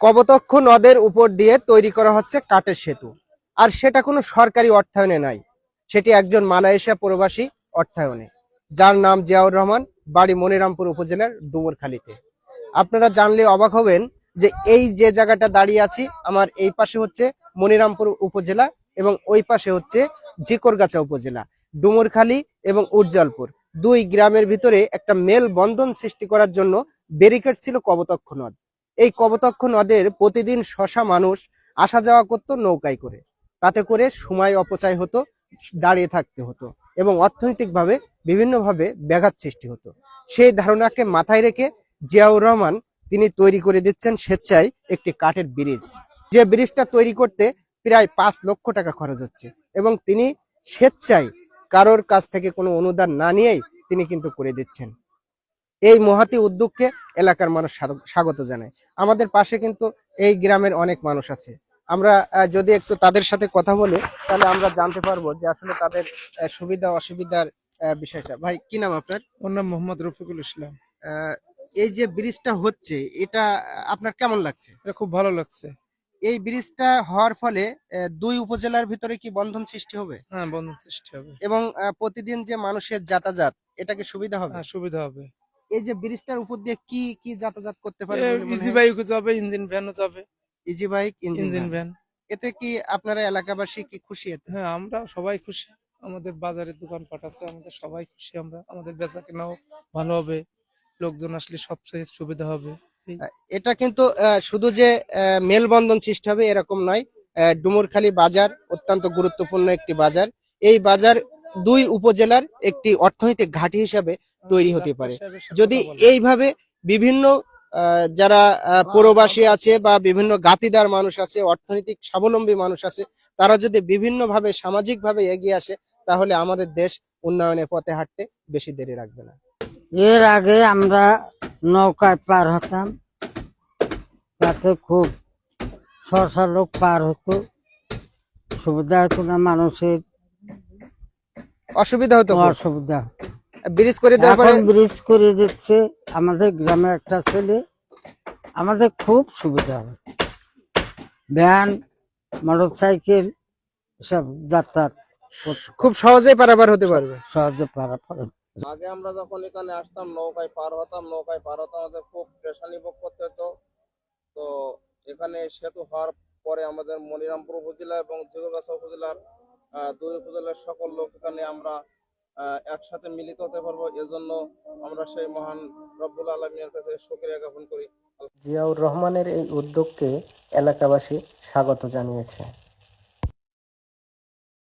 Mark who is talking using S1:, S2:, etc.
S1: কপোতাক্ষ নদের উপর দিয়ে তৈরি করা হচ্ছে কাঠের সেতু। আর সেটা কোনো সরকারি অর্থায়নে নাই, সেটি একজন মালয়েশিয়া প্রবাসী অর্থায়নে, যার নাম জিয়াউর রহমান, বাড়ি মনিরামপুর উপজেলার ডুমুরখালীতে। আপনারা জানলে অবাক হবেন যে এই যে জায়গাটা দাঁড়িয়ে আছি, আমার এই পাশে হচ্ছে মনিরামপুর উপজেলা এবং ওই পাশে হচ্ছে ঝিকরগাছা উপজেলা। ডুমুরখালী এবং উজ্জ্বলপুর দুই গ্রামের ভিতরে একটা মেল বন্ধন সৃষ্টি করার জন্য ব্যারিকেড ছিল কপোতাক্ষ নদ। এই কপোতাক্ষ নদের প্রতিদিন শশা মানুষ আসা যাওয়া করতো নৌকায় করে, তাতে করে সময় অপচয় হতো, দাঁড়িয়ে থাকতে হতো এবং অর্থনৈতিকভাবে বিভিন্নভাবে ব্যাঘাত সৃষ্টি হতো। সেই ধারণাকে মাথায় রেখে জিয়াউর রহমান তিনি তৈরি করে দিচ্ছেন স্বেচ্ছায় একটি কাঠের ব্রিজ। যে ব্রিজটা তৈরি করতে প্রায় 5 লক্ষ টাকা খরচ হচ্ছে এবং তিনি স্বেচ্ছায় কারোর কাছ থেকে কোনো অনুদান না নিয়েই তিনি কিন্তু করে দিচ্ছেন। এই মহতী উদ্যোগকে এলাকার মানুষ স্বাগত জানায়। আমাদের পাশে কিন্তু এই গ্রামের অনেক মানুষ আছে। আমরা যদি একটু তাদের সাথে কথা বলি, তাহলে আমরা জানতে পারবো যে আসলে তাদের সুবিধা অসুবিধার বিষয়টা। ভাই, কি নাম আপনার?
S2: ওর নাম মোহাম্মদ রফিকুল ইসলাম।
S1: আহ, এই যে ব্রিজটা হচ্ছে, এটা আপনার কেমন লাগছে?
S2: এটা খুব ভালো লাগছে।
S1: এই ব্রিজটা হওয়ার ফলে দুই উপজেলার ভিতরে কি বন্ধন সৃষ্টি হবে?
S2: হ্যাঁ, বন্ধন সৃষ্টি হবে।
S1: এবং প্রতিদিন যে মানুষের যাতায়াত, এটা কি সুবিধা হবে?
S2: হ্যাঁ, সুবিধা হবে।
S1: এই যে ব্রিজটার উপর দিয়ে কি কি যাতায়াত করতে পারবে বলে মনে
S2: ইজি
S1: হয়?
S2: বাইকও যাবে, ইঞ্জিন ভ্যানও যাবে।
S1: Easy bike, engine
S2: engine
S1: van.
S2: Van.
S1: এতে কি আপনারা এলাকাবাসী কি খুশি এতে?
S2: হ্যাঁ, আমরা সবাই খুশি। আমাদের বাজারে দোকানপাট আছে, আমাদের সবাই খুশি। আমরা আমাদের বেচা কেনাও ভালো হবে, লোকজন আসলে সবচেয়ে সুবিধা হবে।
S1: এটা কিন্তু শুধু যে মেলবন্ধন সৃষ্টি হবে এরকম নয়। ডুমুরখালী বাজার অত্যন্ত গুরুত্বপূর্ণ একটি বাজার। এই বাজার দুই উপজেলার একটি অর্থনৈতিক ঘাঁটি হিসাবে তৈরি হতে পারে যদি এইভাবে বিভিন্ন যারা প্রবাসী আছে বা বিভিন্ন গাতিদার মানুষ আছে, অর্থনৈতিক স্বাবলম্বী মানুষ আছে, তারা যদি বিভিন্নভাবে সামাজিকভাবে এগিয়ে আসে, তাহলে আমাদের দেশ উন্নয়নের পথে হাঁটতে বেশি দেরি রাখবে না।
S3: এর আগে আমরা নৌকায় পার হতাম, তাতে খুব শশা লোক পার হতো, সুবিধা হতো না, মানুষের
S1: অসুবিধা হতো,
S3: অসুবিধা।
S1: ব্রিজ করে দেওয়ার পরে
S3: এখন ব্রিজ করে দিচ্ছে আমাদের গ্রামের একটা ছেলে, আমাদের খুব সুবিধা হবে। ভ্যান, মোটর সাইকেল সব যাতায়াত
S1: খুব সহজেই পারাপার হতে পারবে,
S3: সহজে পারাপার।
S4: আগে আমরা যখন এখানে আসতাম নৌকায় পার হতাম, আমাদের খুব পেরেশানি ভোগ করতে হতো। তো এখানে সেতু হওয়ার পরে আমাদের মনিরামপুর উপজেলা এবং ঝিকরগাছা উপজেলার দুই উপজেলার সকল লোক এখানে আমরা একসাথে মিলিত হতে পারবো। এজন্য আমরা সেই মহান রব্বুল আলামিনের কাছে শুকরিয়া জ্ঞাপন করি।
S1: জিয়াউর রহমানের এই উদ্যোগকে এলাকাবাসী স্বাগত জানিয়েছে।